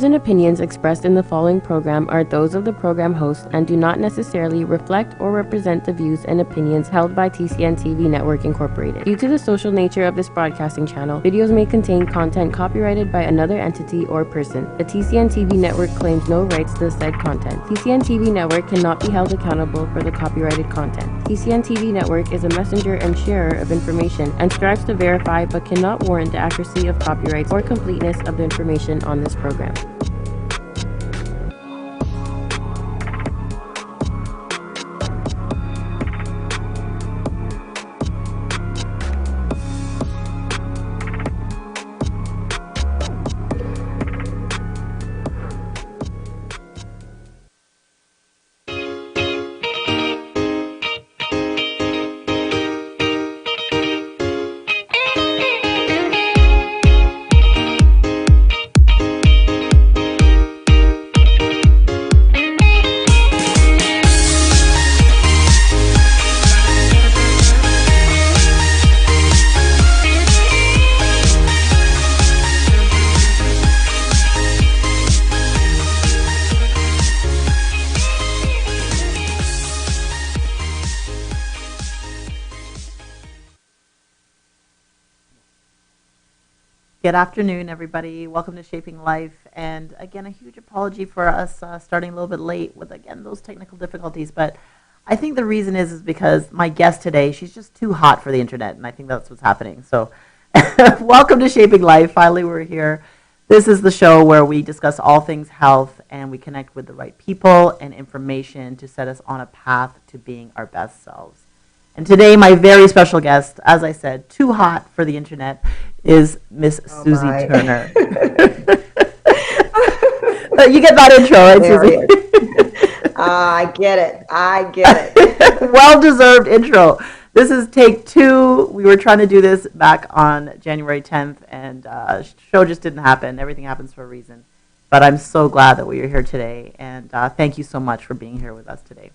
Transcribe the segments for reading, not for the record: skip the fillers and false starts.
and opinions expressed in the following program are those of the program host and do not necessarily reflect or represent the views and opinions held by TCN TV Network Incorporated. Due to the social nature of this broadcasting channel, videos may contain content copyrighted by another entity or person. The TCN TV Network claims no rights to the said content. TCN TV Network cannot be held accountable for the copyrighted content. TCN TV Network is a messenger and sharer of information and strives to verify but cannot warrant the accuracy of copyrights or completeness of the information on this program. Good afternoon, everybody. Welcome to Shaping Life. And again, a huge apology for us starting a little bit late with, again, those technical difficulties. But I think the reason is because my guest today, she's just too hot for the internet. And I think that's what's happening. So welcome to Shaping Life. Finally, we're here. This is the show where we discuss all things health and we connect with the right people and information to set us on a path to being our best selves. And today, my very special guest, as I said, too hot for the internet, is Miss Susie Turner. You get that intro, right, Susie? I get it. Well-deserved intro. This is take 2. We were trying to do this back on January 10th, and show just didn't happen. Everything happens for a reason. But I'm so glad that we are here today, and thank you so much for being here with us today.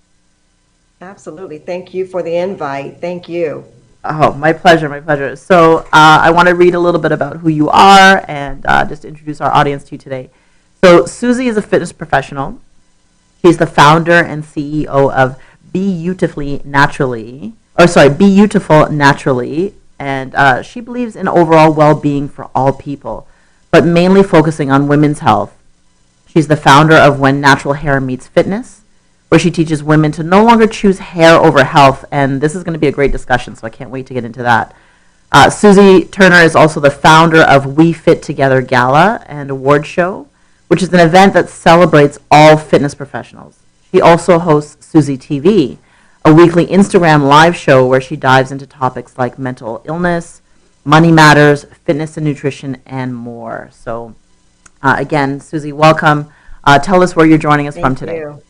Absolutely. Thank you for the invite. Thank you. Oh, my pleasure, my pleasure. So I want to read a little bit about who you are and just introduce our audience to you today. So Susie is a fitness professional. She's the founder and CEO of Beyoutiful Naturally, and she believes in overall well-being for all people, but mainly focusing on women's health. She's the founder of When Natural Hair Meets Fitness, where she teaches women to no longer choose hair over health, and this is going to be a great discussion, so I can't wait to get into that. Susie Turner is also the founder of Fit Together Gala and Award Show, which is an event that celebrates all fitness professionals. She also hosts Susie TV, a weekly Instagram live show where she dives into topics like mental illness, money matters, fitness and nutrition, and more. So again, Susie, welcome. Tell us where you're joining us from today. Thank you.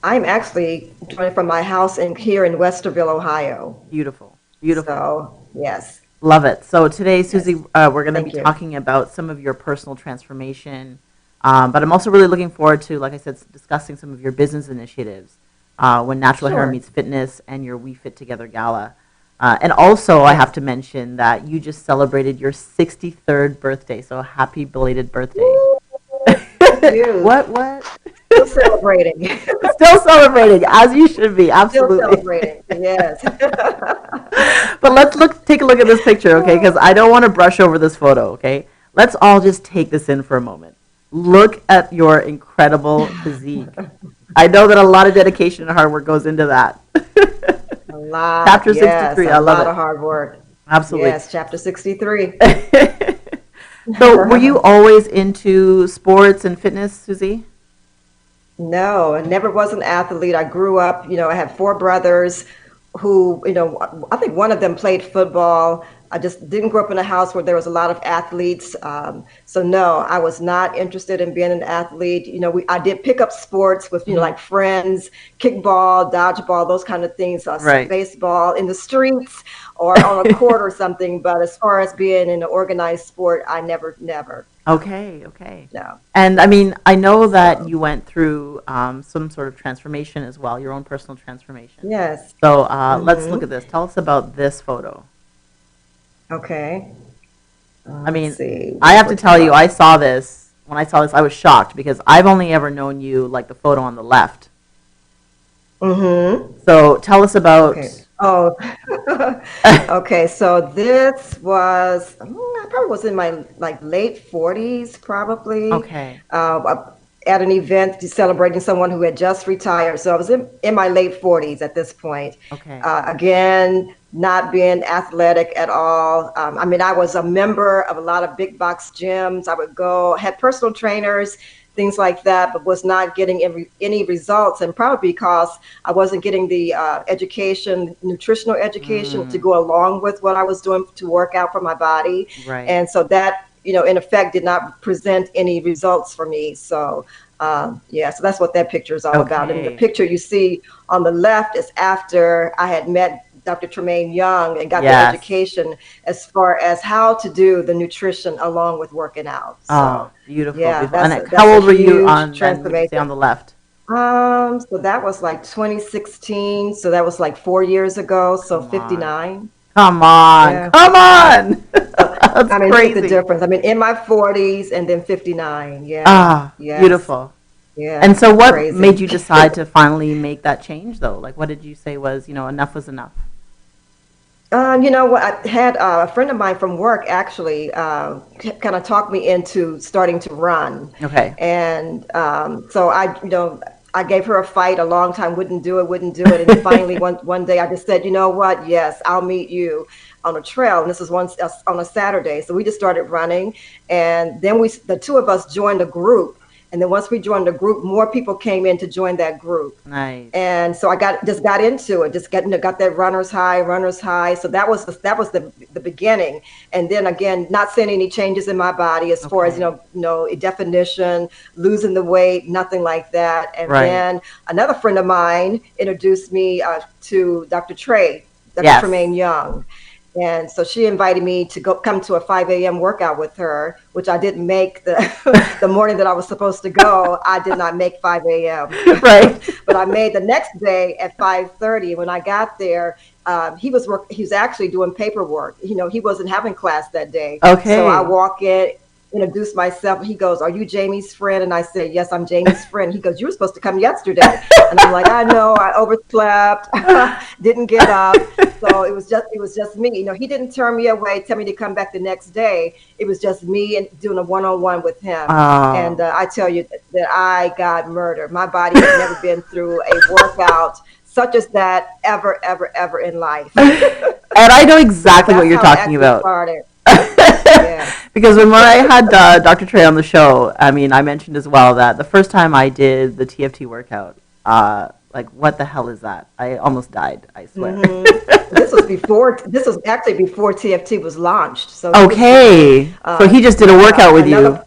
I'm actually joining from my house here in Westerville, Ohio. Beautiful, beautiful. So, yes. Love it. So today, Susie, we're going to be Thank you. talking about some of your personal transformation, but I'm also really looking forward to, like I said, discussing some of your business initiatives, When Natural Hair Sure. Meets Fitness and your We Fit Together Gala. And also, I have to mention that you just celebrated your 63rd birthday, so happy belated birthday. Thank you. What? Still celebrating. Still celebrating, as you should be, absolutely. Still celebrating, yes. But let's take a look at this picture, okay? Because I don't want to brush over this photo, okay? Let's all just take this in for a moment. Look at your incredible physique. I know that a lot of dedication and hard work goes into that. A lot. Chapter yes, 63, I love it. A lot of hard work. Absolutely. Yes, chapter 63. So were you always into sports and fitness, Susie? No, I never was an athlete. I grew up, I had 4 brothers who, I think one of them played football. I just didn't grow up in a house where there was a lot of athletes. So no, I was not interested in being an athlete. I did pick up sports with, like friends, kickball, dodgeball, those kind of things, Right. baseball in the streets or on a court or something. But as far as being in an organized sport, I never. Okay. No. And I mean, I know that you went through some sort of transformation as well, your own personal transformation. Yes. So let's look at this. Tell us about this photo. Okay. I mean, Let's see. I have to tell you, I saw this when I saw this, I was shocked because I've only ever known you like the photo on the left. Mm-hmm. So tell us about. Okay. Oh, okay. So this was, I probably was in my like late 40s, probably, Okay. at an event celebrating someone who had just retired. So I was in my late 40s at this point. Okay. Again, not being athletic at all. I mean, I was a member of a lot of big box gyms. I would go, had personal trainers, things like that, but was not getting any results. And probably because I wasn't getting the education, nutritional education to go along with what I was doing to work out for my body. Right. And so that, in effect, did not present any results for me. So, yeah, so that's what that picture is all about. And the picture you see on the left is after I had met Dr. Tremaine Young and got the education as far as how to do the nutrition along with working out. So, oh, beautiful. Yeah, beautiful. That's And how old were you on transformation. on the left? So that was like 2016. So that was like 4 years ago. So 59. Come on. Yeah. Come on. That's I mean, crazy. look at the difference. I mean, in my 40s and then 59. Yeah. Ah, yes. Beautiful. Yeah. And so what Crazy. made you decide to finally make that change, though? Like, what did you say was, enough was enough? What I had a friend of mine from work actually kind of talked me into starting to run. Okay. And so I gave her a fight a long time, wouldn't do it. And then finally one day I just said, you know what? Yes, I'll meet you on a trail. And this was once on a Saturday. So we just started running. And then the two of us joined a group. And then once we joined the group, more people came in to join that group. Nice. And so I just got into it, got that runner's high. So that was the beginning. And then again, not seeing any changes in my body as far as, a definition, losing the weight, nothing like that. And then another friend of mine introduced me to Dr. Tremaine Young. And so she invited me to come to a 5 a.m. workout with her, which I didn't make the morning that I was supposed to go. I did not make 5 a.m. Right. But I made the next day at 5:30. When I got there, he was actually doing paperwork. He wasn't having class that day. Okay. So I walk in, introduce myself. He goes, "Are you Jamie's friend?" And I said, "Yes, I'm Jamie's friend." He goes, "You were supposed to come yesterday." And I'm like, "I know, I overslept, didn't get up." So it was just me. He didn't turn me away, tell me to come back the next day. It was just me and doing a one-on-one with him. Oh. And I tell you that I got murdered. My body had never been through a workout such as that ever in life. And I know exactly what you're talking about. Yeah. Because when I had Dr. Trey on the show, I mean, I mentioned as well that the first time I did the TFT workout, like, what the hell is that? I almost died, I swear. Mm-hmm. This was actually before TFT was launched. So okay. So he just did a workout with you.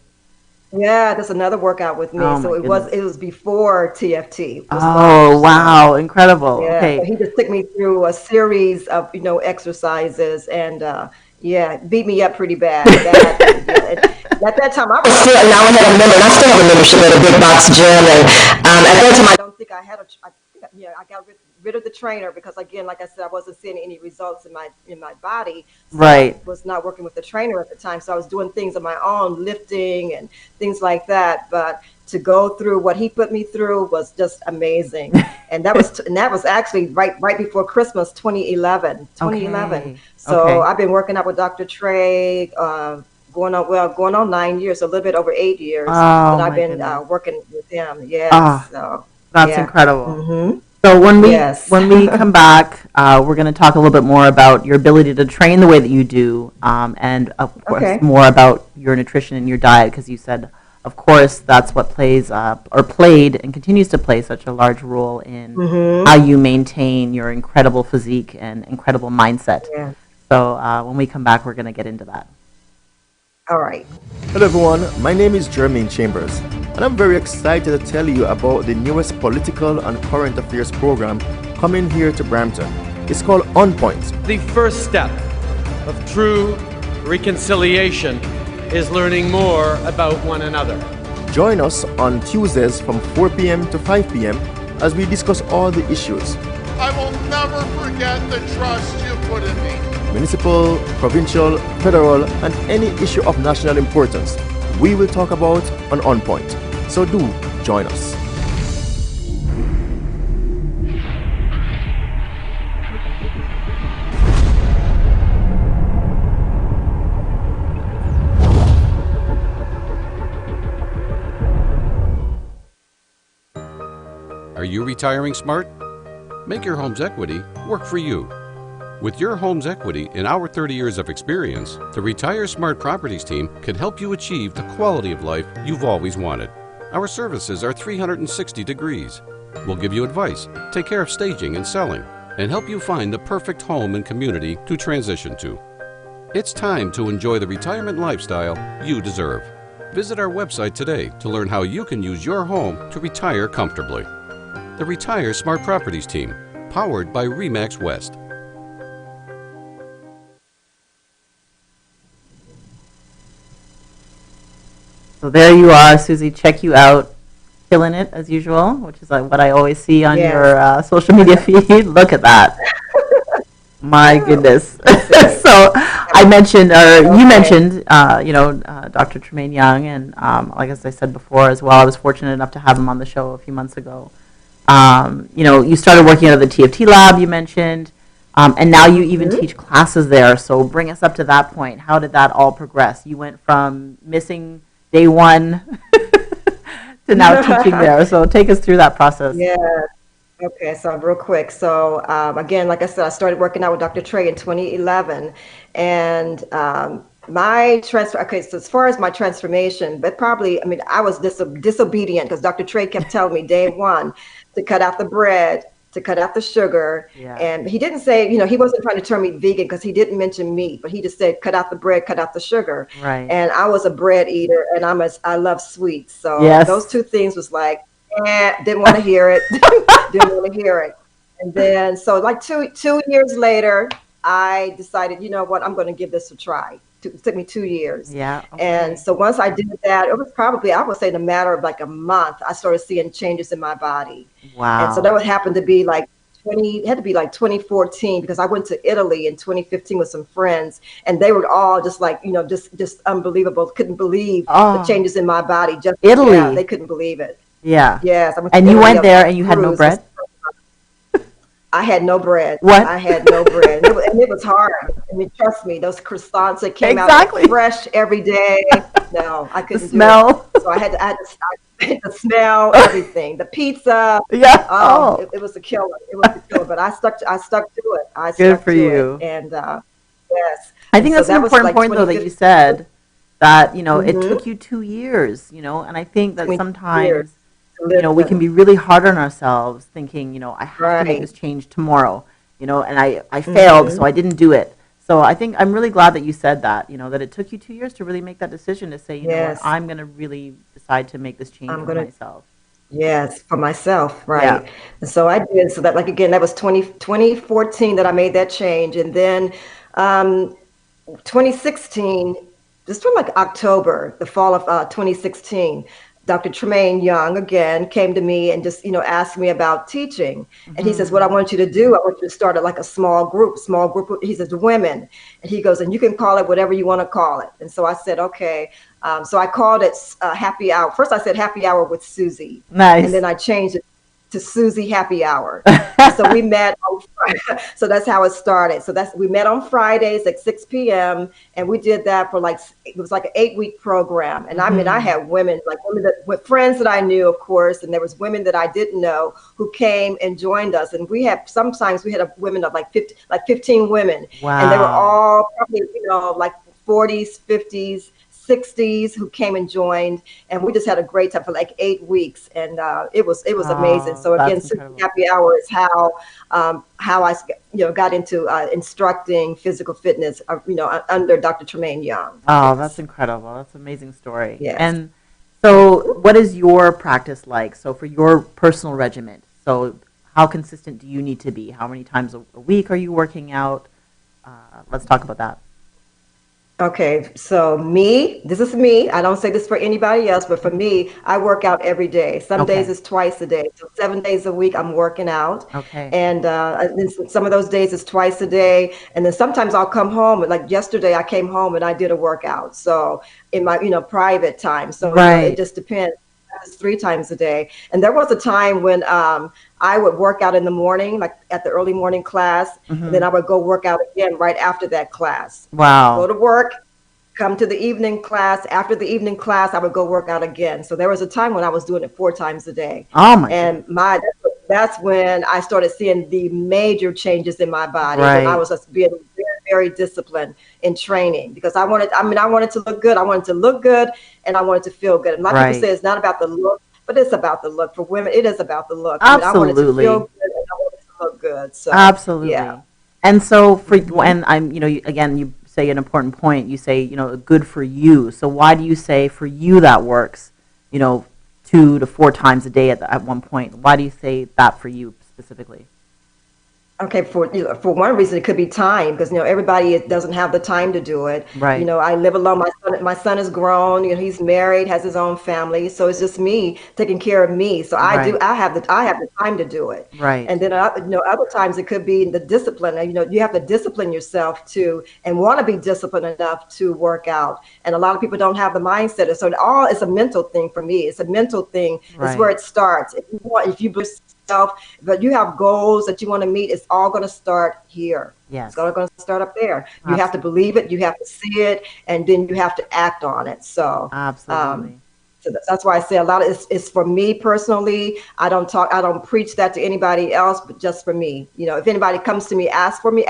Yeah, that's another workout with me. Oh, so it was before TFT was launched. Wow, incredible. Yeah, okay. So he just took me through a series of, exercises and beat me up pretty bad. At that time, I was still, and now I had a member, and I still have a membership at a big box gym. And at that time, I don't think I had I got rid of the trainer because, again, like I said, I wasn't seeing any results in my body. So right. I was not working with the trainer at the time, so I was doing things on my own, lifting and things like that. But to go through what he put me through was just amazing. And that was actually right before Christmas, 2011. Okay. So I've been working out with Dr. Trey, going on 9 years, so a little bit over 8 years that I've been working with him. Yeah. So that's incredible. Mm-hmm. So when we come back, we're going to talk a little bit more about your ability to train the way that you do, and of course more about your nutrition and your diet, because you said, of course, that's what plays or played and continues to play such a large role in how you maintain your incredible physique and incredible mindset. Yeah. So when we come back, we're going to get into that. All right. Hello everyone, my name is Jermaine Chambers, and I'm very excited to tell you about the newest political and current affairs program coming here to Brampton. It's called On Point. The first step of true reconciliation is learning more about one another. Join us on Tuesdays from 4 p.m. to 5 p.m. as we discuss all the issues. I will never forget the trust you put in me. Municipal, provincial, federal, and any issue of national importance. we will talk about on Point. So do join us. Are you retiring smart? Make your home's equity work for you. With your home's equity in our 30 years of experience, the Retire Smart Properties team can help you achieve the quality of life you've always wanted. Our services are 360 degrees. We'll give you advice, take care of staging and selling, and help you find the perfect home and community to transition to. It's time to enjoy the retirement lifestyle you deserve. Visit our website today to learn how you can use your home to retire comfortably. The Retire Smart Properties team, powered by RE/MAX West. So there you are, Susie. Check you out, killing it as usual, which is like what I always see on your social media feed. Look at that. My goodness. So I mentioned, or you mentioned, Dr. Tremaine Young, and like as I said before as well, I was fortunate enough to have him on the show a few months ago. You started working out of the TFT lab, you mentioned, and now you even teach classes there. So bring us up to that point. How did that all progress? You went from missing day one to now teaching there. So take us through that process. Yeah. Okay, so real quick. So again, like I said, I started working out with Dr. Trey in 2011, and my transfer. Okay, so as far as my transformation, but probably, I mean, I was disobedient because Dr. Trey kept telling me day one to cut out the bread, to cut out the sugar, and he didn't say, he wasn't trying to turn me vegan because he didn't mention meat, but he just said cut out the bread, cut out the sugar. Right. And I was a bread eater, and I love sweets, so those two things was like, didn't want to hear it, didn't want to hear it. And then so like two years later, I decided, you know what, I'm going to give this a try. It took me 2 years. Yeah. Okay. And so once I did that, it was probably, I would say in a matter of like a month, I started seeing changes in my body. Wow. And so that would happen to be like it had to be like 2014, because I went to Italy in 2015 with some friends, and they were all just like, just unbelievable. Couldn't believe the changes in my body. Just Italy. Yeah, they couldn't believe it. Yeah. Yes. And you went there and you had no bread? I had no bread. What? I had no bread. And it was hard. I mean, trust me, those croissants that came out like fresh every day. No, I couldn't smell. do it. So I had to start the smell, everything. The pizza. Yeah. It was a killer. It was a killer. But I stuck to it. Good for you. And yes. I think that's an important point though that you said that, it took you 2 years, and I think that sometimes we can be really hard on ourselves thinking, I have to make this change tomorrow, and I failed, so I didn't do it. So I think I'm really glad that you said that, that it took you 2 years to really make that decision to say, you know what, I'm going to really decide to make this change for myself. Yes, for myself, right. Yeah. And so I did. So that, like, again, that was 2014 that I made that change. And then 2016, just from like October, the fall of 2016, Dr. Tremaine Young again came to me and just, asked me about teaching. And he says, what I want you to do, I want you to start like a small group. He says, women. And he goes, and you can call it whatever you want to call it. And so I said, okay. So I called it Happy Hour. First I said Happy Hour with Susie. Nice. And then I changed it to Susie Happy Hour. So we met on so that's how it started. So we met on Fridays at 6 p.m. and we did that for it was like an 8-week program. And I mean, I had women with friends that I knew, of course, and there was women that I didn't know who came and joined us. And sometimes we had women of like 15 women. Wow. And they were all probably, like 40s, 50s, 60s who came and joined, and we just had a great time for like 8 weeks, and it was amazing. So again, Happy Hour is how I got into instructing physical fitness under Dr. Tremaine Young. Oh, that's incredible. That's an amazing story. Yes. And so what is your practice like? So for your personal regimen, so how consistent do you need to be? How many times a week are you working out? Let's talk about that. Okay, so this is me. I don't say this for anybody else, but for me, I work out every day. Some days Okay. it's twice a day. So 7 days a week, I'm working out. Okay. And then some of those days it's twice a day. And then sometimes I'll come home, like yesterday, I came home and I did a workout. So in my, private time. So, it Right. just depends. It's 3 times a day. And there was a time when I would work out in the morning, like at the early morning class, and then Hmm. I would go work out again right after that class. Go Wow. to work, come to the evening class. After the evening class, I would go work out again. So there was a time when I was doing it 4 times a day. Oh my goodness. And that's when I started seeing the major changes in my body when I Right. was just being very, very disciplined in training because I wanted to look good. I wanted to look good and I wanted to feel good. And a lot of people say Right. it's not about the look, but it's about the look. For women, it is about the look. I wanted to feel Absolutely. good and I wanted to look good. So, yeah. Absolutely. And so for hmm when again, you say an important point. You say, good for you. So why do you say for you that works, you know, 2 to 4 times a day at one point? Why do you say that for you specifically? Okay, for one reason, it could be time because everybody doesn't have the time to do it. Right. I live alone. My son is grown. He's married, has his own family, so it's just me taking care of me. So I do. Right. I have the time to do it. Right. And then other times it could be the discipline. You have to discipline yourself to and want to be disciplined enough to work out. And a lot of people don't have the mindset. So it's a mental thing for me. It's a mental thing. It's where Right. it starts. If you believe yourself, but you have goals that you want to meet, it's all going to start here. It's Yes. all going to start up there. You have to Absolutely. believe it, you have to see it, and then you have to act on it. Um, Absolutely. so that's why I say a lot of it's for me personally. I don't preach that to anybody else, but just for me. If anybody comes to me, ask me,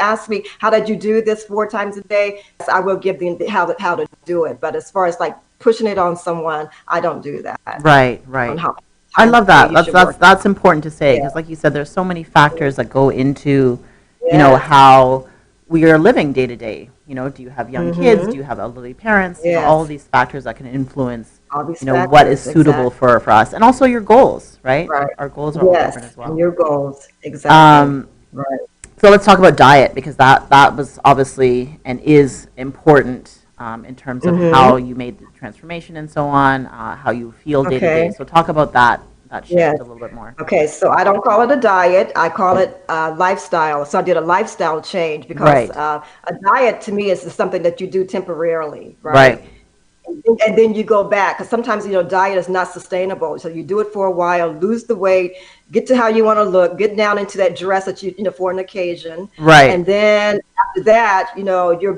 how did you do this 4 times a day? Yes, I will give them how to do it. But as far as like pushing it on someone, I don't do that Right. on Right. how I times love a day that. you That's should that's work. that's important to say Yeah. because, like you said, there's so many factors that go into, Yes. how we are living day to day. Do you have young kids? Do Mm-hmm. you have elderly parents? All of Yes. these factors that can influence, All these what is factors, suitable exactly. for us, and also your goals, right? Right. Our goals are all different Yes. as And well. your goals, exactly. Um, Right. so let's talk about diet because that was obviously and is important in terms of how Mm-hmm. you made the transformation and so on, how you feel day to day. Okay. So talk about that shift Yes. a little bit more. Okay, so I don't call it a diet. I call it lifestyle. So I did a lifestyle change because Right. a diet to me is just something that you do temporarily, right? Right. And then you go back because sometimes diet is not sustainable. So you do it for a while, lose the weight, get to how you want to look, get down into that dress that for an occasion, Right. and then after that, you're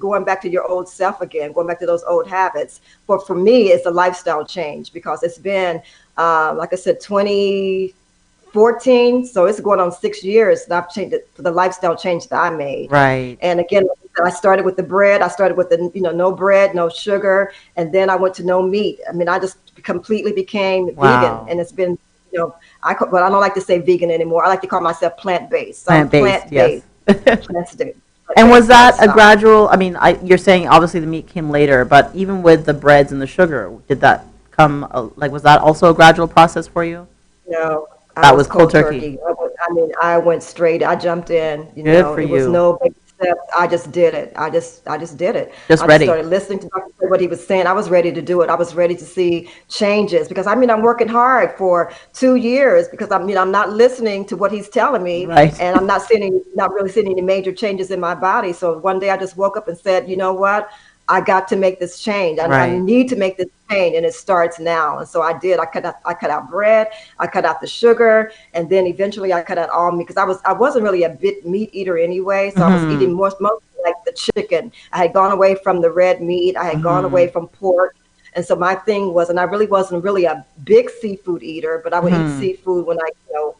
going back to your old self again, going back to those old habits. But for me, it's a lifestyle change because it's been, like I said, 2014, so it's going on 6 years that I've changed it for the lifestyle change that I made. Right. And again, I started with the bread. I started with the, no bread, no sugar, and then I went to no meat. I mean, I just completely became vegan, Wow. and it's been, but I don't like to say vegan anymore. I like to call myself plant-based. So I'm Plant-based, yes. plant-based, plant-based, And was plant-based that a lifestyle. gradual, I mean, you're saying obviously the meat came later, but even with the breads and the sugar, did that come, was that also a gradual process for you? No, I That was was cold cold turkey. turkey. I went straight. I jumped in. Good for It was you. no big steps. I just did it. I just did it. Just I just ready. started listening to what he was saying. I was ready to do it. I was ready to see changes because I'm working hard for 2 years because I'm not listening to what he's telling me, Right. and I'm not really seeing any major changes in my body. So one day I just woke up and said, you know what? I got to make this change. I Right. need to make this change, and it starts now. And so I did. I cut out bread. I cut out the sugar, and then eventually I cut out all meat because I wasn't really a bit meat eater anyway. So I was eating Mm-hmm. mostly like the chicken. I had gone away from the red meat. I had gone Mm-hmm. away from pork. And so my thing was, and I really wasn't really a big seafood eater, but I would eat Mm-hmm. seafood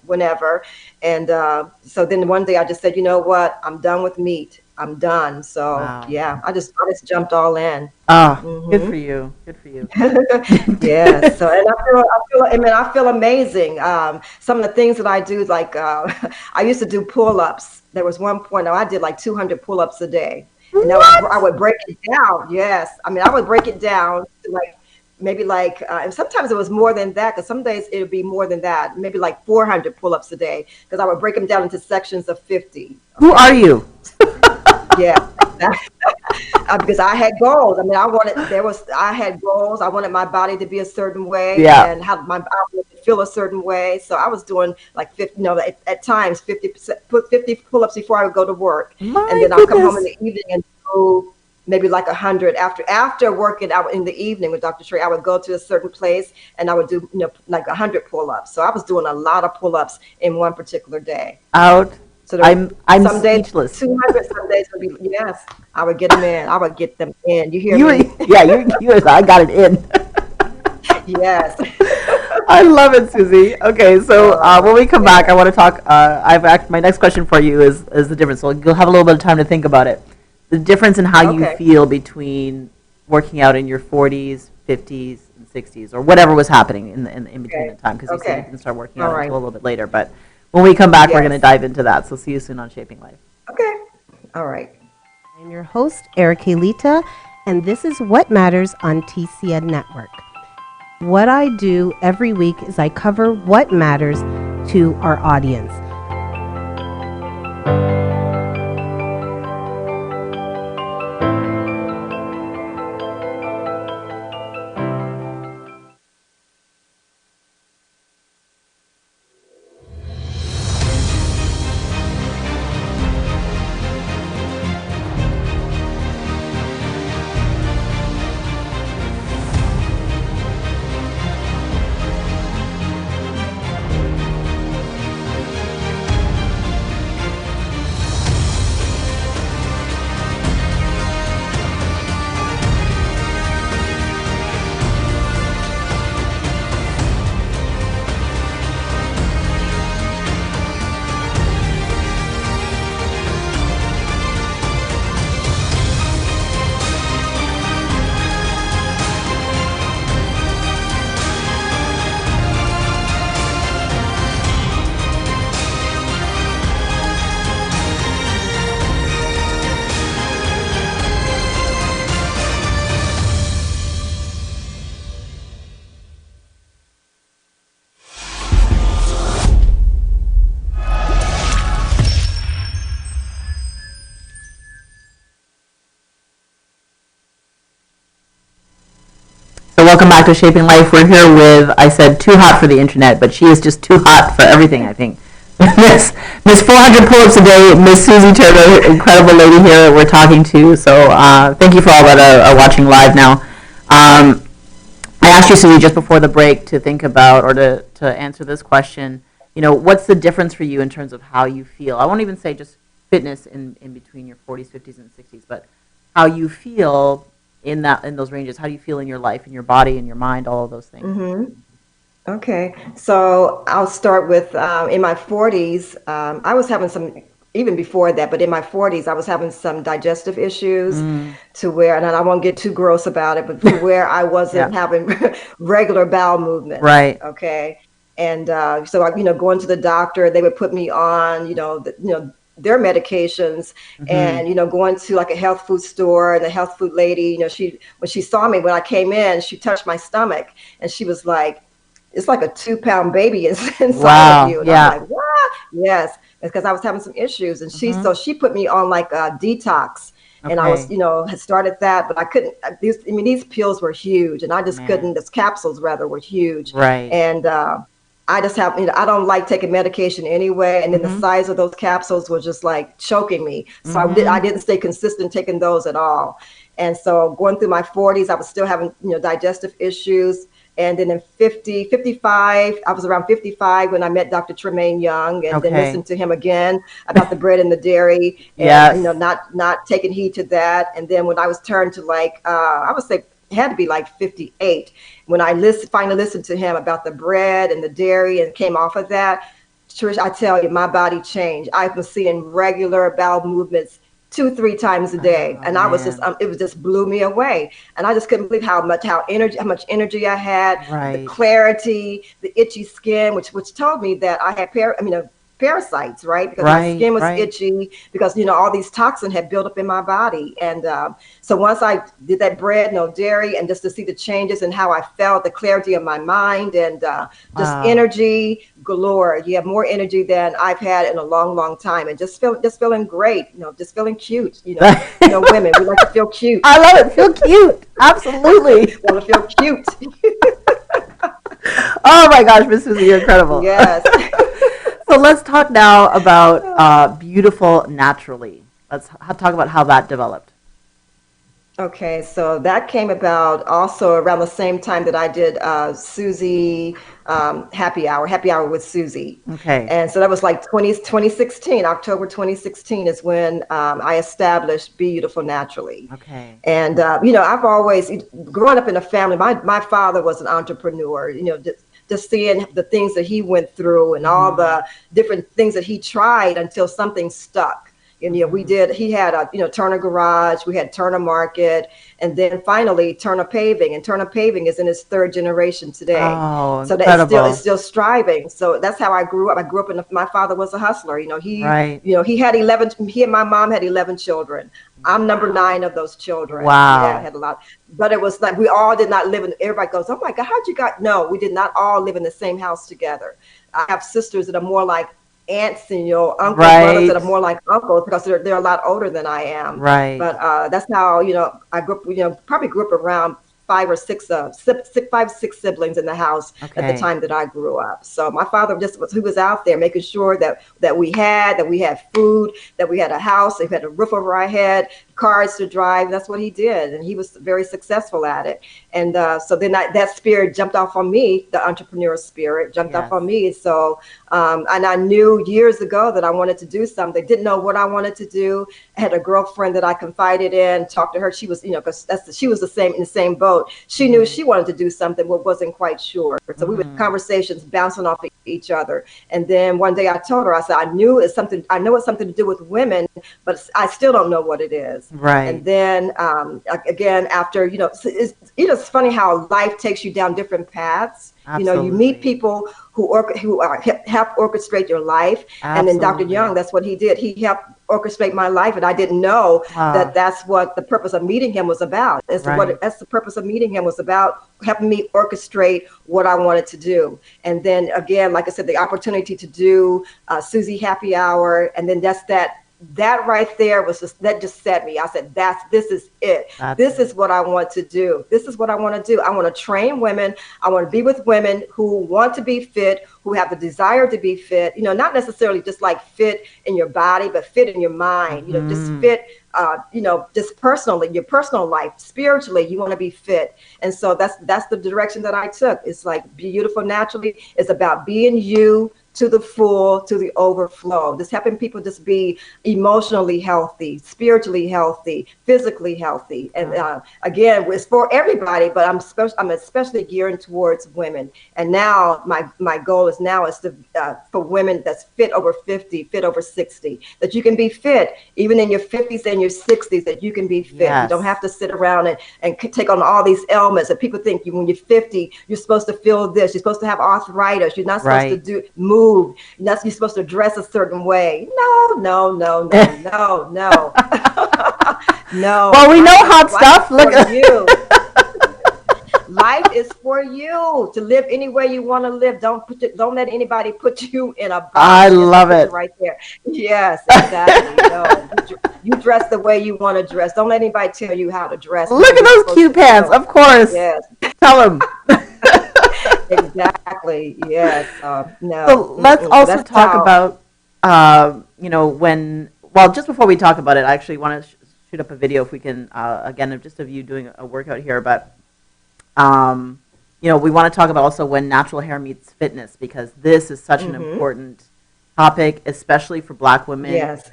whenever. And so then one day I just said, you know what? I'm done with meat. I'm done. So Wow. yeah, I just jumped all in. Ah, good hmm for you. Good for you. Yes. So, and I feel amazing. Some of the things that I do, like I used to do pull-ups. There was one point, I did like 200 pull-ups a day, and I What? would break it down. Yes, I would break it down to like maybe like, and sometimes it was more than that, because some days it would be more than that, maybe like 400 pull-ups a day, because I would break them down into sections of 50. Who are Okay. you? Yeah. Because I had goals. I mean, I had goals. I wanted my body to be a certain way Yeah. and have I wanted to feel a certain way. So I was doing like 50, at times 50%, put 50 pull-ups before I would go to work. And My then I'll come home in goodness. the evening and do maybe like 100 after working out in the evening with Dr. Trey. I would go to a certain place and I would do, like 100 pull-ups. So I was doing a lot of pull-ups in one particular day. Out. So there were I'm some days speechless. 200, some days would be, yes, I would get them in. I would get them in. You hear You, me? yeah, I got it in. Yes. I love it, Susie. Okay, so when we come back, I want to talk. My next question for you is the difference. So you'll have a little bit of time to think about it. The difference in how you Okay. feel between working out in your 40s, 50s, and 60s, or whatever was happening in between Okay. the time, because you said you Okay. didn't start working All out right. until a little bit later. But when we come back, we're going to Yes. dive into that. So see you soon on Shaping Life. Okay. All right. I'm your host, Eric Halita, and this is What Matters on TCN Network. What I do every week is I cover what matters to our audience. So welcome back to Shaping Life. We're here with, I said, too hot for the internet, but she is just too hot for everything, I think. Miss 400 pull-ups a day, Miss Susie Turner, incredible lady here we're talking to. So thank you for all that are watching live now. I asked you, Susie, just before the break to think about or to answer this question. What's the difference for you in terms of how you feel? I won't even say just fitness in between your 40s, 50s, and 60s, but how you feel in those ranges. How do you feel in your life, in your body, in your mind, all of those things? Mm-hmm. Okay. So I'll start with in my 40s, I was having some, even before that, but in my 40s, I was having some digestive issues to where, and I won't get too gross about it, but to where I wasn't having regular bowel movements. Right. Okay. And so, going to the doctor, they would put me on, their medications, and going to like a health food store, and the health food lady, when she saw me when I came in, she touched my stomach and she was like, "It's like a 2-pound baby inside of you." And I'm like, "What?" Yes, because I was having some issues, and so she put me on like a detox. And I was, had started that, but I couldn't. These pills were huge, and I just couldn't. These capsules, rather, were huge. Right. And I just have, I don't like taking medication anyway. And then the size of those capsules was just like choking me. So I didn't stay consistent taking those at all. And so going through my 40s, I was still having, digestive issues. And then in 55, I was around 55 when I met Dr. Tremaine Young, and then listened to him again about the bread and the dairy, and not taking heed to that. And then when I was turned to like, I would say it had to be like 58 when I finally listened to him about the bread and the dairy and came off of that. Trish, I tell you, my body changed. I've been seeing regular bowel movements 2-3 times a day, and I was just it was just blew me away, and I just couldn't believe how much energy I had, the clarity, the itchy skin, which told me that I had parasites, right? Because my Right, skin was right. itchy because, all these toxins had built up in my body. And so once I did that bread, no dairy, and just to see the changes and how I felt, the clarity of my mind, and just Wow. energy galore. You have more energy than I've had in a long, long time, and just feeling great. Just feeling cute. Women, we like to feel cute. I love it. Feel cute. Absolutely. Want to feel cute. Oh my gosh, Miss Susie, you're incredible. Yes. So let's talk now about Beyoutiful Naturally. Let's talk about how that developed. Okay, so that came about also around the same time that I did Susie Happy Hour with Susie. Okay. And so that was like 2016, October 2016 is when I established Beyoutiful Naturally. Okay. And, I've always, growing up in a family, my father was an entrepreneur, just seeing the things that he went through and all the different things that he tried until something stuck. And he had a Turner Garage, we had Turner Market, and then finally Turner Paving, and Turner Paving is in its third generation today. Oh, so incredible. It's still striving. So that's how I grew up. I grew up my father was a hustler. Right. He had 11. He and my mom had 11 children. I'm number 9 of those children. Wow. Yeah, I had a lot. But it was like we all did not live in. Everybody goes, "Oh my God, how'd you got?" No, we did not all live in the same house together. I have sisters that are more like aunts and uncles, brothers that are more like uncles because they're a lot older than I am. Right. But that's how I grew up. Probably grew up around 5 or 6 siblings in the house at the time that I grew up. So my father he was out there making sure that we had food, that we had a house, that we had a roof over our head, cars to drive. That's what he did, and he was very successful at it. And so then that spirit jumped off on me. The entrepreneurial spirit jumped off on me. So and I knew years ago that I wanted to do something. Didn't know what I wanted to do. I had a girlfriend that I confided in, talked to her. She was, because she was in the same boat. She knew she wanted to do something, but wasn't quite sure. So we would conversations bouncing off of each other. And then one day I told her, I said, I know it's something to do with women, but I still don't know what it is. Right. And then again, after, it's funny how life takes you down different paths. Absolutely. You meet people who help orchestrate your life. Absolutely. And then Dr. Young, that's what he did. He helped orchestrate my life, and I didn't know that's what the purpose of meeting him was about. That's the purpose of meeting him was about, helping me orchestrate what I wanted to do. And then again, like I said, the opportunity to do Susie Happy Hour, and then that right there that just set me. I said, this is it. This is what I want to do. This is what I want to do. I want to train women. I want to be with women who want to be fit, who have the desire to be fit, not necessarily just like fit in your body, but fit in your mind, just fit, just personally, your personal life, spiritually, you want to be fit. And so that's the direction that I took. It's like Beyoutiful Naturally. It's about being you to the full, to the overflow. Just helping people just be emotionally healthy, spiritually healthy, physically healthy. And again, it's for everybody, but I'm especially gearing towards women. And now my goal is to for women that's fit over 50, fit over 60, that you can be fit even in your 50s and your 60s, that you can be fit. Yes. You don't have to sit around and take on all these ailments that people think when you're 50, you're supposed to feel this, you're supposed to have arthritis, you're not supposed to move. You're supposed to dress a certain way. No. No. Well, we know hot stuff. Look at you. Life is for you to live any way you want to live. Don't let anybody put you in a box. I love it. Right there. Yes, exactly. No, you dress the way you want to dress. Don't let anybody tell you how to dress. Look at those cute pants. Of course. Yes. Tell them. Exactly. Yes. No. So let's also talk about, just before we talk about it, I actually want to shoot up a video if we can, again, just of you doing a workout here. But, we want to talk about also when natural hair meets fitness, because this is such an important topic, especially for Black women. Yes.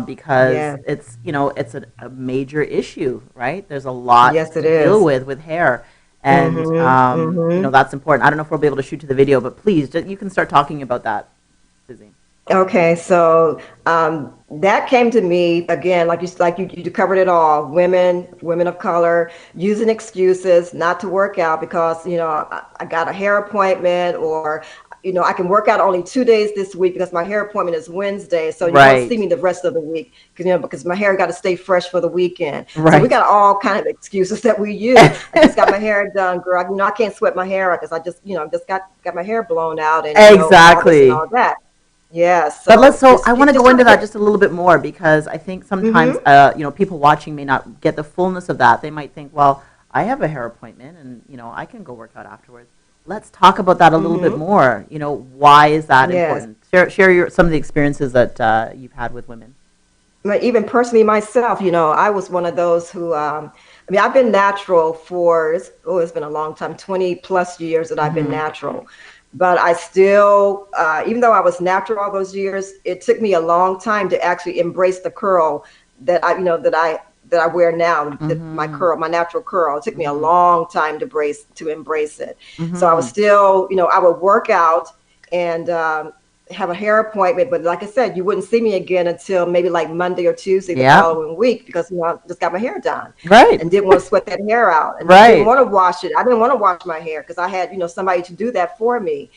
Because it's, it's a major issue, right? There's a lot to deal with hair. And, that's important. I don't know if we'll be able to shoot to the video, but please, you can start talking about that, Susie. Okay, so that came to me, again, like you covered it all. Women of color, using excuses not to work out because, I got a hair appointment, or I can work out only 2 days this week because my hair appointment is Wednesday. So you Right. won't see me the rest of the week because my hair got to stay fresh for the weekend. So Right. we got all kind of excuses that we use. I just got my hair done, girl. I can't sweat my hair out because I just got my hair blown out and all this Exactly. and all that. Yeah. But I I want to go into that just a little bit more because I think sometimes, people watching may not get the fullness of that. They might think, well, I have a hair appointment and, I can go work out afterwards. Let's talk about that a little bit more. Why is that important? Share some of the experiences that you've had with women. Even personally myself, I was one of those who, I've been natural for, it's been a long time, 20 plus years that I've been natural. But I still, even though I was natural all those years, it took me a long time to actually embrace the curl that I wear now, my natural curl. It took me a long time to embrace it. So I was still, I would work out and have a hair appointment, but like I said, you wouldn't see me again until maybe like Monday or Tuesday the following week because I just got my hair done, right? And didn't want to sweat that hair out, and didn't want to wash it. I didn't want to wash my hair because I had somebody to do that for me.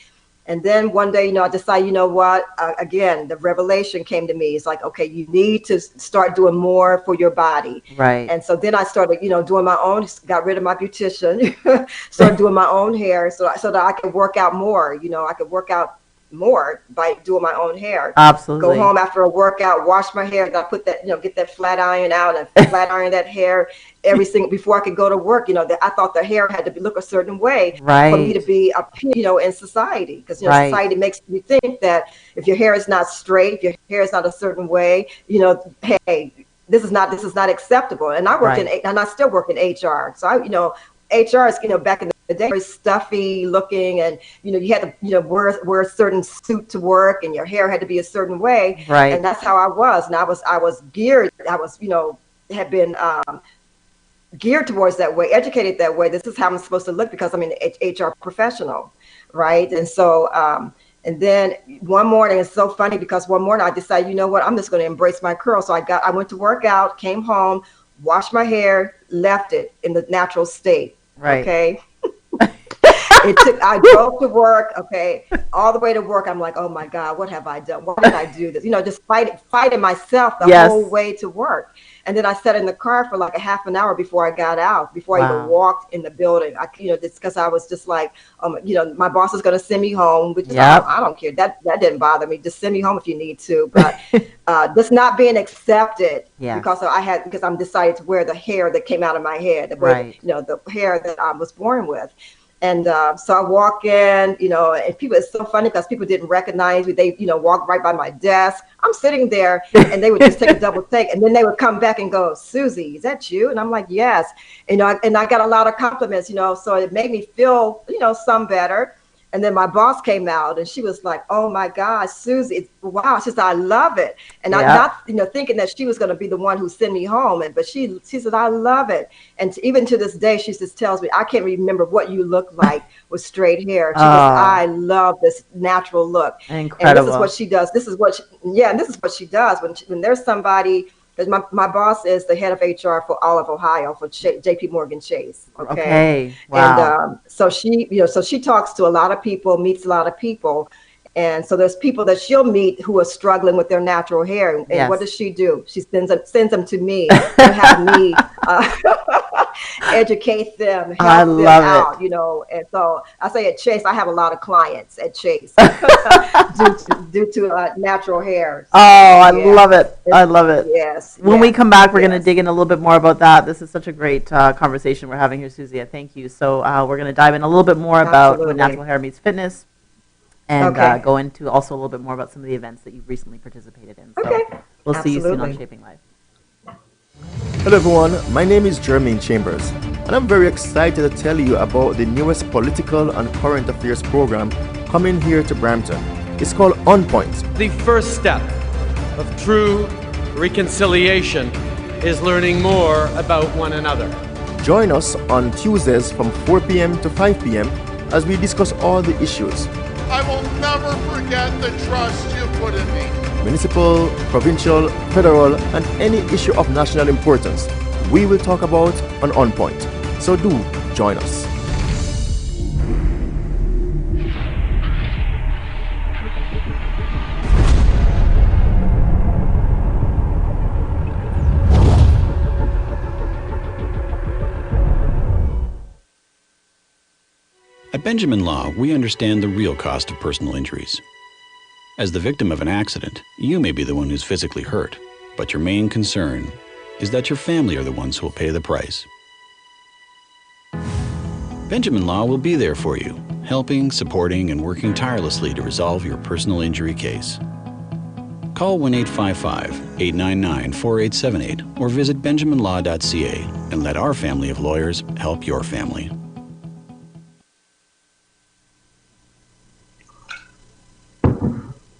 And then one day, I decided, what? Again, the revelation came to me. It's like, okay, you need to start doing more for your body, right? And so then I started, doing my own. Got rid of my beautician, started doing my own hair, so that I could work out more. I could work out more by doing my own hair. Absolutely. Go home after a workout, wash my hair, and I put that, get that flat iron out and flat iron that hair before I could go to work. That I thought the hair had to look a certain way for me to be in society, because society makes me think that if your hair is not straight, if your hair is not a certain way, hey, this is not acceptable. And I worked and I still work in HR. So HR is, back in the day, very stuffy looking, and you had to wear a certain suit to work, and your hair had to be a certain way, right? And that's how I was, and I was geared. I was had been geared towards that way, educated that way. This is how I'm supposed to look because I'm an HR professional, right? And so and then one morning, it's so funny because one morning I decided, what, I'm just going to embrace my curl. So I went to work out, came home, washed my hair, left it in the natural state. Right. Okay. I drove to work, all the way to work. I'm like, oh my God, what have I done? Why did I do this? Just fighting myself the whole way to work. And then I sat in the car for like a half an hour before I got out, before I even walked in the building. Just because I was just like, my boss is going to send me home, which I don't care. That didn't bother me. Just send me home if you need to. But just not being accepted because I'm decided to wear the hair that came out of my head, the hair that I was born with. And so I walk in, and people, it's so funny because people didn't recognize me. They, walked right by my desk. I'm sitting there and they would just take a double take. And then they would come back and go, Susie, is that you? And I'm like, yes. And I got a lot of compliments, so it made me feel, some better. And then my boss came out and she was like, oh my gosh, Susie, wow. She said, I love it. And I'm not, thinking that she was going to be the one who sent me home. But she said, I love it. And even to this day, she just tells me, I can't remember what you look like with straight hair. She goes, I love this natural look. Incredible. And this is what she does. This is what she does when there's somebody. Because my boss is the head of HR for all of Ohio for JP Morgan Chase. Okay. Wow. And so she talks to a lot of people, meets a lot of people. And so there's people that she'll meet who are struggling with their natural hair. And what does she do? She sends them to me to have me educate them, help them out, And so I say at Chase, I have a lot of clients at Chase due to natural hair. So, I love it. I love it. Yes. When we come back, we're going to dig in a little bit more about that. This is such a great conversation we're having here, Susie. Thank you. So we're going to dive in a little bit more about when natural hair meets fitness. And go into also a little bit more about some of the events that you've recently participated in. So we'll see you soon on Shaping Life. Hello everyone, my name is Jermaine Chambers, and I'm very excited to tell you about the newest political and current affairs program coming here to Brampton. It's called On Point. The first step of true reconciliation is learning more about one another. Join us on Tuesdays from 4 p.m. to 5 p.m. as we discuss all the issues. I will never forget the trust you put in me. Municipal, provincial, federal, and any issue of national importance, we will talk about on Point. So do join us. Benjamin Law, we understand the real cost of personal injuries. As the victim of an accident, you may be the one who's physically hurt, but your main concern is that your family are the ones who will pay the price. Benjamin Law will be there for you, helping, supporting, and working tirelessly to resolve your personal injury case. Call 1-855-899-4878 or visit benjaminlaw.ca and let our family of lawyers help your family.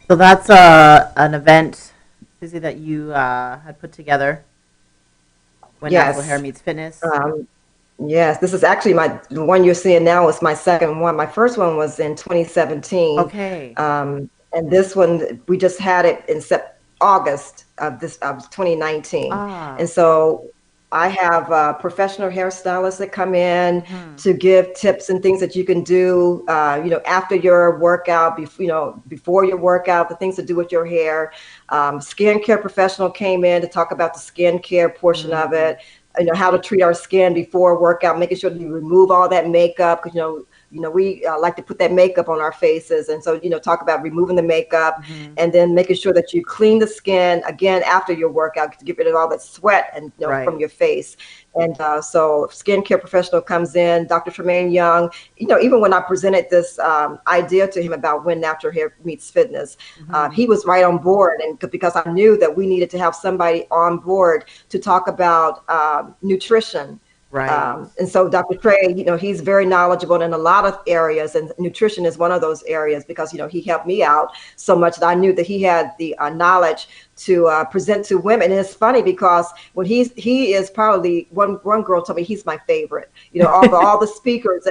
So that's an event, Susie, that you had put together when Natural Hair Meets Fitness. Yes, this is actually the one you're seeing now is my second one. My first one was in 2017. Okay. And this one, we just had it in August of 2019. And so I have professional hairstylists that come in to give tips and things that you can do, after your workout, before your workout, the things to do with your hair. Skincare professional came in to talk about the skincare portion of it. How to treat our skin before workout, making sure that you remove all that makeup, because we like to put that makeup on our faces, and so talk about removing the makeup and then making sure that you clean the skin again after your workout to get rid of all that sweat and from your face. And so skincare professional comes in, Dr. Tremaine Young. Even when I presented this idea to him about when natural hair meets fitness, he was right on board, and because I knew that we needed to have somebody on board to talk about nutrition. Right. And so Dr. Trey, he's very knowledgeable in a lot of areas, and nutrition is one of those areas because, he helped me out so much that I knew that he had the knowledge to present to women. And it's funny because when he is probably one girl told me he's my favorite, of all the speakers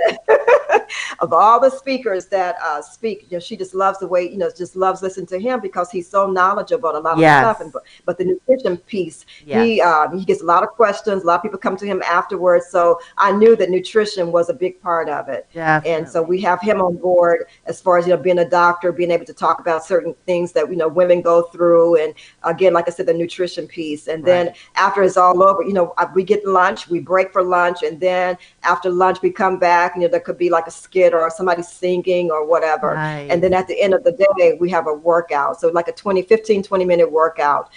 that speak, she just loves the way, just loves listening to him because he's so knowledgeable on a lot of stuff. But the nutrition piece, he gets a lot of questions. A lot of people come to him afterwards. So I knew that nutrition was a big part of it. Definitely. And so we have him on board as far as, being a doctor, being able to talk about certain things that, women go through. And again, like I said, the nutrition piece. And then after it's all over, we get lunch, we break for lunch. And then after lunch, we come back, there could be like a skit or somebody singing or whatever. Nice. And then at the end of the day, we have a workout. So like a 20-minute workout,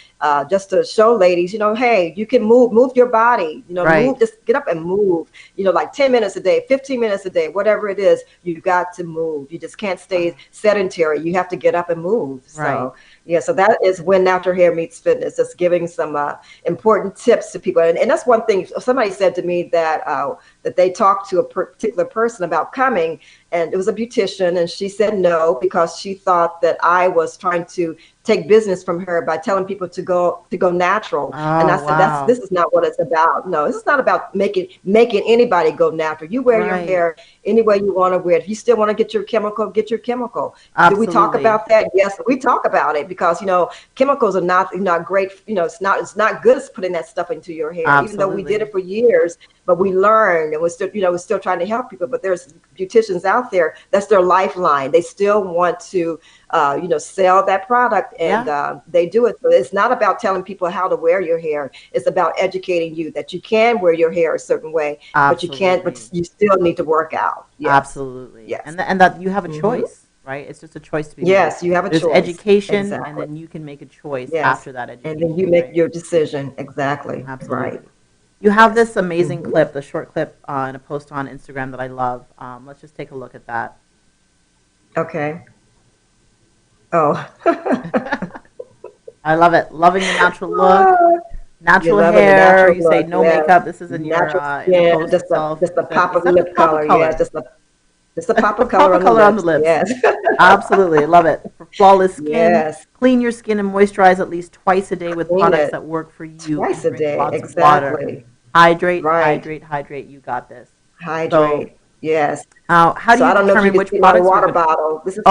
just to show ladies, hey, you can move your body, move, just get up and move, like 10 minutes a day, 15 minutes a day, whatever it is, you got to move. You just can't stay sedentary. You have to get up and move. So so that is when natural hair meets fitness, just giving some important tips to people. And that's one thing somebody said to me that they talked to a particular person about coming, and it was a beautician, and she said no because she thought that I was trying to take business from her by telling people to go natural. And I said, this is not what it's about. No, this is not about making anybody go natural. You wear your hair any way you want to wear it. If you still want to get your chemical, get your chemical. Absolutely. Do we talk about that? Yes, we talk about it because chemicals are not great. It's not good as putting that stuff into your hair. Absolutely. Even though we did it for years, but we learned, and we're still trying to help people. But there's beauticians out there, that's their lifeline. They still want to sell that product, and they do it. So it's not about telling people how to wear your hair. It's about educating you that you can wear your hair a certain way, but you can't. But you still need to work out. Yes. Absolutely. Yes. And that you have a choice, right? It's just a choice to be made. Yes, you have a choice. There's education, exactly. and then you can make a choice after that education. And then you make your decision. Exactly. Absolutely. Right. You have this amazing clip, the short clip in a post on Instagram that I love. Let's just take a look at that. Okay. Oh. I love it. Loving the natural look, natural hair. You say no makeup. This is in your skin, just a pop of lip color. Yeah, just a pop of color on the lips. Yes. Absolutely. Love it. For flawless skin. Yes. Clean your skin and moisturize at least twice a day with products that work for you. Twice a day. Lots Exactly. of water. Hydrate, hydrate. You got this. Hydrate. Yes. How do you determine which products? Water bottle. This is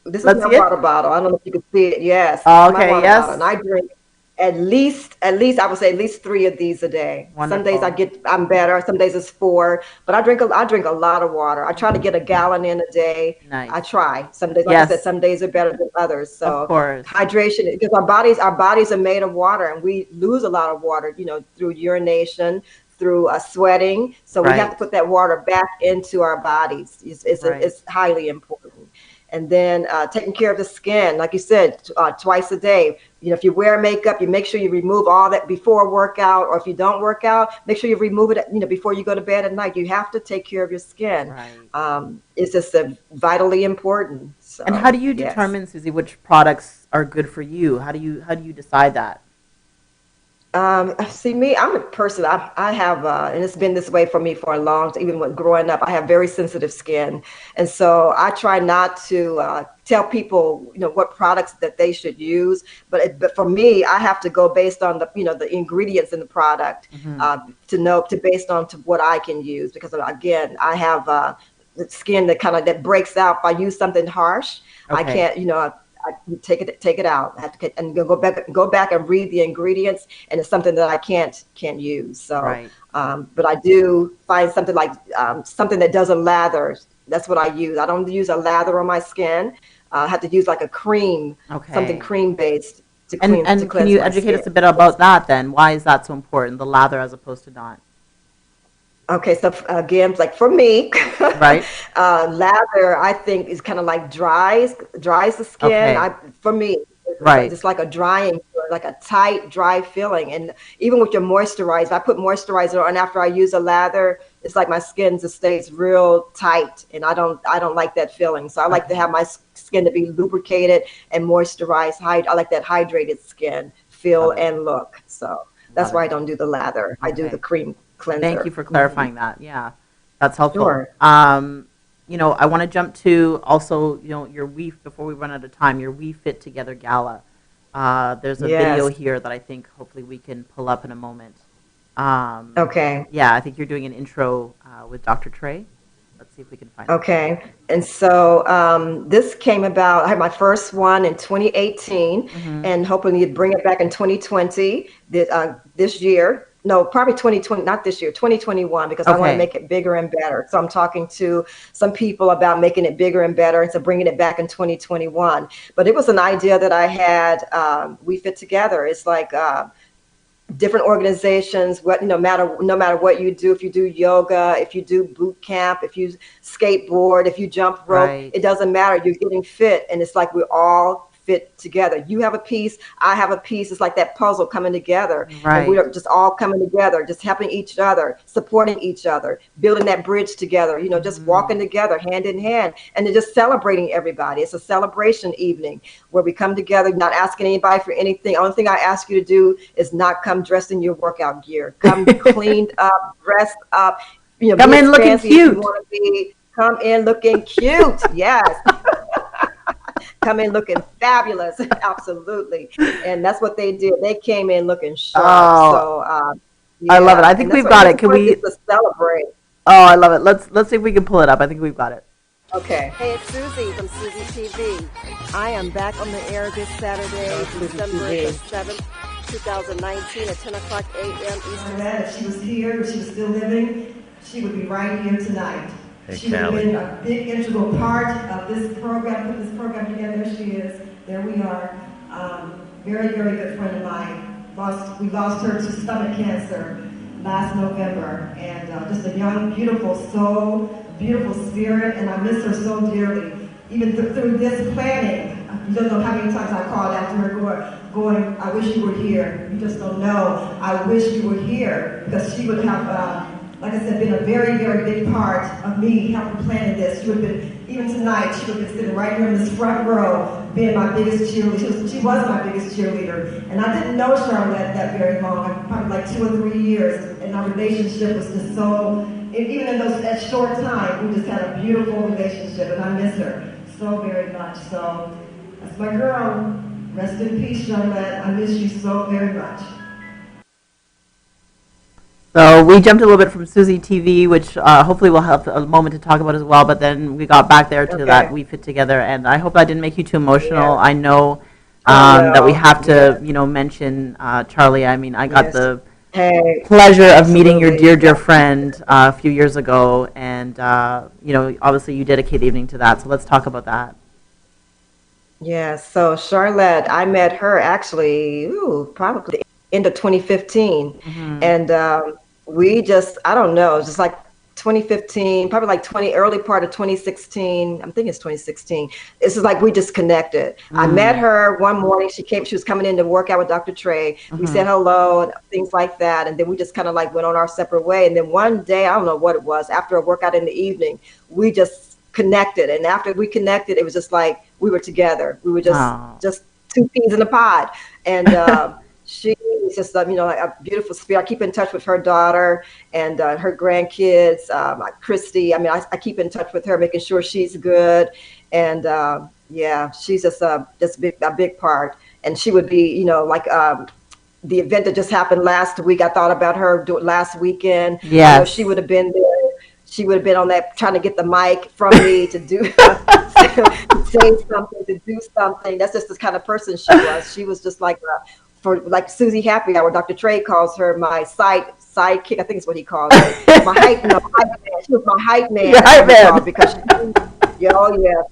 this is my water bottle. I don't know if you can see it. Yes. Okay. Yes. Bottle. And I drink at least I would say at least 3 of these a day. Wonderful. Some days I'm better. Some days it's 4. But I drink a lot of water. I try to get a gallon in a day. Nice. I try. Some days, like I said, some days are better than others. So of course. Hydration, because our bodies are made of water, and we lose a lot of water, through urination, through sweating. So we have to Right. put that water back into our bodies. Right. It's highly important. And then taking care of the skin, like you said, twice a day. You know, if you wear makeup, you make sure you remove all that before workout, or if you don't work out, make sure you remove it, you know, before you go to bed at night. You have to take care of your skin. Right. It's just vitally important. And how So, do you yes. determine, Susie, which products are good for you? How do you decide that? See me, I'm a person, I have, and it's been this way for me for a long time, even when growing up, I have very sensitive skin. And so I try not to tell people, you know, what products that they should use. But for me, I have to go based on the, you know, the ingredients in the product Hmm. based on to what I can use. Because again, I have the skin that breaks out. If I use something harsh, I Okay. can't, you know, you take it out. I have to and go back and read the ingredients, and it's something that I can't use. So, Right. but I do find something like something that doesn't lather. That's what I use. I don't use a lather on my skin. I have to use like a cream, something Okay. cream based to And can cleanse you my educate skin. us a bit about that then? Why is that so important, the lather as opposed to not? Okay, so again, like for me, Right. lather I think is kind of like dries the skin. Okay. For me, it's like Right. just like a drying, like a tight, dry feeling. And even with your moisturizer, I put moisturizer on after I use a lather. It's like my skin just stays real tight, and I don't like that feeling. So I like to have Okay. my skin to be lubricated and moisturized. I like that hydrated skin feel Love it. and look. So that's Love why it. I don't do the lather. I do the Okay. cream Thank you cleanser. for Hmm. clarifying that. Yeah, that's helpful. Sure. I want to jump to also, your before we run out of time, your We Fit Together Gala. There's a video Yes. here that I think hopefully we can pull up in a moment. Um, Okay. yeah, I think you're doing an intro with Dr. Trey. Let's see if we can find that. Okay. And so this came about, I had my first one in 2018 Hmm. and hoping you'd bring it back in 2020, this year. No, probably 2020, not this year, 2021, because I want to Okay. make it bigger and better. So I'm talking to some people about making it bigger and better, and so bringing it back in 2021. But it was an idea that I had. We Fit Together. It's like different organizations, no matter what you do, if you do yoga, if you do boot camp, if you skateboard, if you jump rope, Right. it doesn't matter. You're getting fit, and it's like we're all fit together. You have a piece, I have a piece. It's like that puzzle coming together, and Right. we're just all coming together, just helping each other, supporting each other, building that bridge together. You know, just Hmm. walking together, hand in hand, and then just celebrating everybody. It's a celebration evening where we come together, not asking anybody for anything. Only thing I ask you to do is not come dressed in your workout gear. Come cleaned up, dressed up, Come be as in looking fancy as you cute. want to be. Come in looking cute. Yes. Come in looking fabulous. Absolutely. And that's what they did. They came in looking sharp. Oh, So, I love it. I yeah. And think that's we've what I got just it. Can wanted we? just to celebrate. Oh, I love it. Let's see if we can pull it up. I think we've got it. Okay. Hey, it's Susie from Susie TV. I am back on the air this Saturday, December the 7th, 2019 at 10 o'clock a.m. Eastern. Glad if she was here, if she was still living, she would be right here tonight. Hey, She would have Callie. been a big integral part of this program, put this program together. There she is. There we are. Very, very good friend of mine. We lost her to stomach cancer last November, and just a young, beautiful soul, beautiful spirit, and I miss her so dearly. Even through this planning, you don't know how many times I called after her going, I wish you were here. You just don't know. I wish you were here, because she would have, like I said, been a very, very big part of me helping planning this. She would have been, even tonight, she would have been sitting right here in this front row, being my biggest cheerleader. She was my biggest cheerleader. And I didn't know Charlotte that very long, probably like 2 or 3 years. And our relationship was just so, even in that short time, we just had a beautiful relationship, and I miss her so very much. So that's my girl. Rest in peace, Charlotte. I miss you so very much. So we jumped a little bit from Susie TV, which hopefully we'll have a moment to talk about as well. But then we got back there to that Okay. We Fit Together, and I hope I didn't make you too emotional. Yeah. I know Oh, that we no. have to, Yeah. Mention Charlie. I mean, I got Yes. the Hey, pleasure of meeting your absolutely. dear friend a few years ago, and obviously you dedicate the evening to that. So let's talk about that. Yeah, so Charlotte, I met her actually, probably the end of 2015. Hmm. And we just, I don't know, just like 2015, probably like early part of 2016. I'm thinking it's 2016. This is like we just connected. I met her one morning. She was coming in to work out with Dr. Trey. We said hello and things like that. And then we just kind of like went on our separate way. And then one day, I don't know what it was, after a workout in the evening, we just connected. And after we connected, it was just like we were together. We were just two peas in a pod. And she is just, like a beautiful spirit. I keep in touch with her daughter and her grandkids, like Christy. I mean, I keep in touch with her, making sure she's good. And yeah, she's just a big part. And she would be, like the event that just happened last week. I thought about her last weekend. Yes. I know she would have been there. She would have been on that, trying to get the mic from me to do to say something, to do something. That's just the kind of person she was. She was just like like Susie Happy Hour. Dr. Trey calls her my sidekick. I think it's what he calls her. My hype man. She was my hype man. Hype man. Because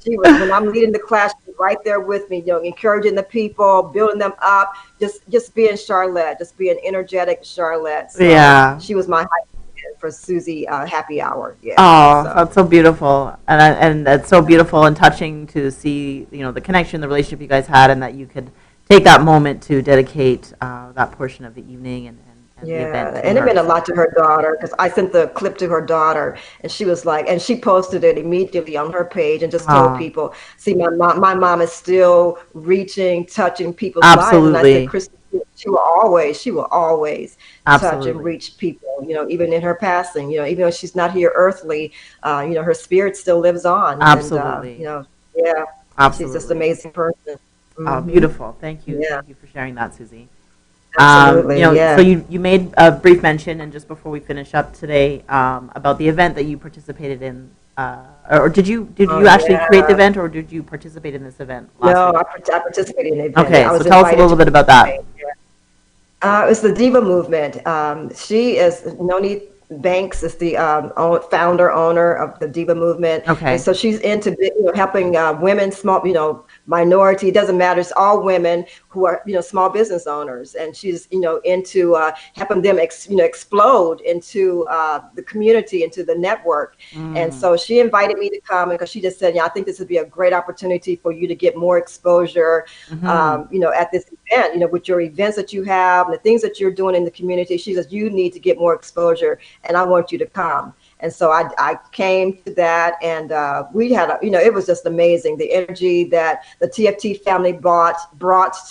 she was. When I'm leading the class, she was right there with me. Encouraging the people, building them up. Just being Charlotte, just being energetic Charlotte. So she was my hype man for Susie Happy Hour. Yeah. Oh, that's so beautiful, and that's so beautiful and touching to see the connection, the relationship you guys had, and that you could take that moment to dedicate that portion of the evening and the event. And it meant a lot to her daughter, because I sent the clip to her daughter, and she was like, and she posted it immediately on her page and just told people, see, my mom is still reaching, touching people's lives. And I said, Christy, she will always touch and reach people, even in her passing, even though she's not here earthly, her spirit still lives on. Absolutely. And, Absolutely. She's just an amazing person. Oh, beautiful. Thank you. Yeah. Thank you for sharing that, Susie. Absolutely. So you made a brief mention, and just before we finish up today, about the event that you participated in, or did you actually create the event, or did you participate in this event last week? I participated in the event. Okay, so tell us a little bit about that. It was the Diva Movement. She is Noni Banks is the owner of the Diva Movement. Okay. And so she's into helping women, small, minority, it doesn't matter. It's all women who are, small business owners. And she's, into helping them, explode into the community, into the network. And so she invited me to come, because she just said, I think this would be a great opportunity for you to get more exposure, at this event, with your events that you have and the things that you're doing in the community. She says, you need to get more exposure, and I want you to come. And so I came to that, and we had it was just amazing, the energy that the TFT family brought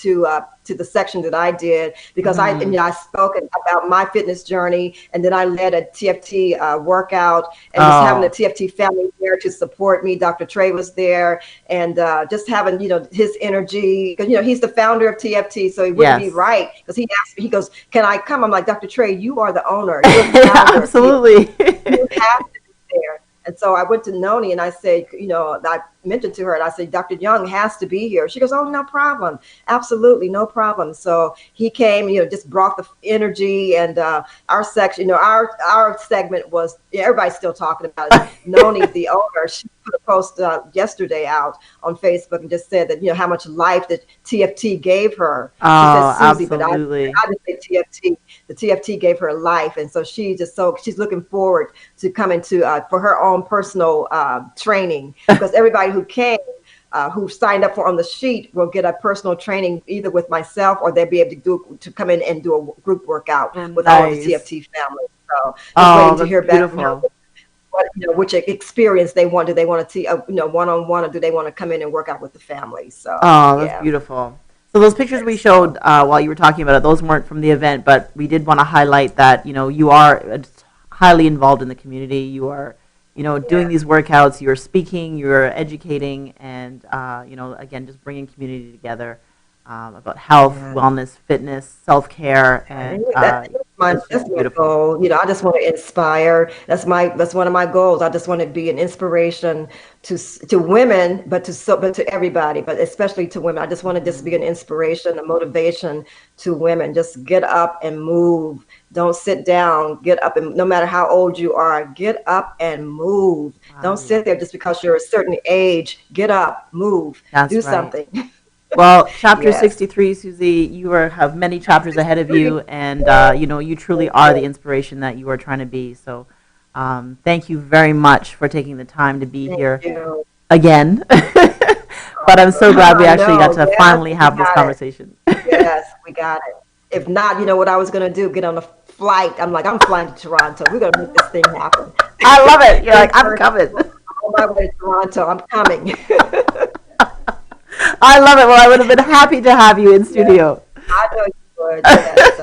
to the section that I did, because I spoke about my fitness journey, and then I led a TFT workout, and just having the TFT family there to support me. Dr. Trey was there, and just having his energy, because he's the founder of TFT, so he wouldn't be right, because he asked me, he goes, "Can I come?" I'm like, "Dr. Trey, you are the owner. You're the founder. Absolutely. You have to be there." And so I went to Noni, and I said, I mentioned to her, and I said, Dr. Young has to be here. She goes, "Oh, no problem. Absolutely, no problem." So he came, just brought the energy, and our section, our segment was, everybody's still talking about it. Noni, the owner, she put a post yesterday out on Facebook and just said that, how much life that TFT gave her. Oh, she said, Susie, absolutely. But I didn't say TFT. The TFT gave her life. And so she's looking forward to coming to, for her own personal training, because everybody who came, who signed up for on the sheet, will get a personal training either with myself, or they'll be able to come in and do a group workout with all of the TFT family. So just waiting to hear back from her, which experience they want. Do they want to see one-on-one, or do they want to come in and work out with the family? So that's beautiful. So those pictures we showed while you were talking about it, those weren't from the event, but we did want to highlight that you are highly involved in the community. You are doing these workouts, you're speaking, you're educating, and, again, just bringing community together about health, wellness, fitness, self-care, and that's my goal. I just want to inspire. That's one of my goals. I just want to be an inspiration to women, but to everybody, but especially to women. I just want to just be an inspiration, a motivation to women. Just get up and move. Don't sit down. Get up, and no matter how old you are, get up and move. Don't sit there just because you're a certain age. Get up, move, do something. Well, chapter Yes. 63, Susie, you have many chapters ahead of you, and you truly are the inspiration that you are trying to be. So, thank you very much for taking the time to be Thank here you. again. But I'm so glad we actually got to Yes, finally we have this got it. conversation. Yes, we got it. If not, you know what I was gonna do? Get on a flight. I'm like, I'm flying to Toronto. We're gonna make this thing happen. I love it. You're In like, I'm person. coming. I'm on my way to Toronto. I'm coming. I love it. Well, I would have been happy to have you in studio. I know you would. Yes.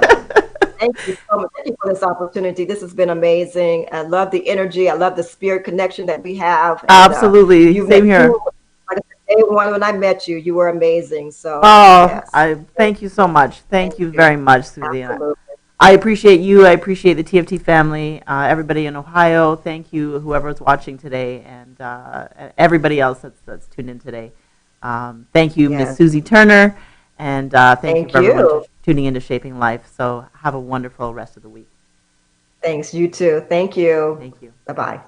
Thank you so much. Thank you for this opportunity. This has been amazing. I love the energy. I love the spirit connection that we have. And, Absolutely. Same here. Like I said, day one when I met you, you were amazing. So, Oh, yes. I thank you so much. Thank you very much, Susie. Absolutely. I appreciate you. I appreciate the TFT family, everybody in Ohio. Thank you, whoever's watching today, and everybody else that's tuned in today. Thank you, Miss Yes. Susie Turner, and thank you Thank for everyone you. tuning into Shaping Life. So have a wonderful rest of the week. Thanks. You too. Thank you. Thank you. Bye-bye.